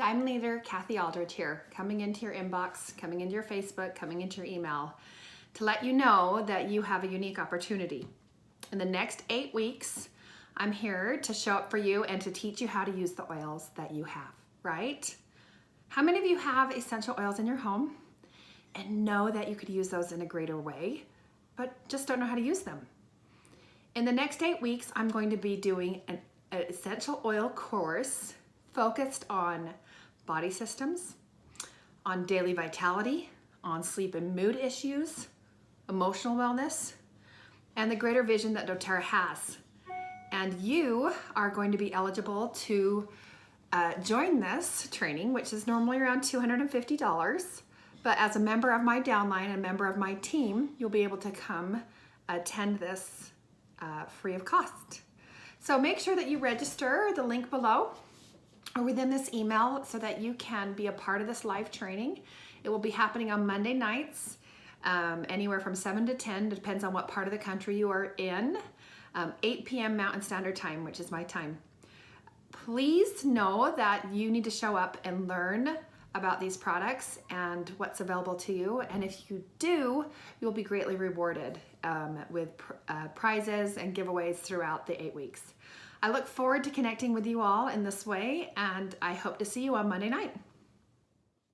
Diamond Leader Kathy Alldredge here, coming into your inbox, coming into your Facebook, coming into your email to let you know that you have a unique opportunity. In the next 8 weeks, I'm here to show up for you and to teach you how to use the oils that you have, right? How many of you have essential oils in your home and know that you could use those in a greater way, but just don't know how to use them? In the next 8 weeks, I'm going to be doing an essential oil course focused on body systems, on daily vitality, on sleep and mood issues, emotional wellness, and the greater vision that doTERRA has. And you are going to be eligible to join this training, which is normally around $250. But as a member of my downline, a member of my team, you'll be able to come attend this free of cost. So make sure that you register the link below or within this email so that you can be a part of this live training. It will be happening on Monday nights, anywhere from 7 to 10, depends on what part of the country you are in, 8 p.m. Mountain Standard Time, which is my time. Please know that you need to show up and learn about these products and what's available to you. And if you do, you'll be greatly rewarded with prizes and giveaways throughout the 8 weeks. I look forward to connecting with you all in this way, and I hope to see you on Monday night.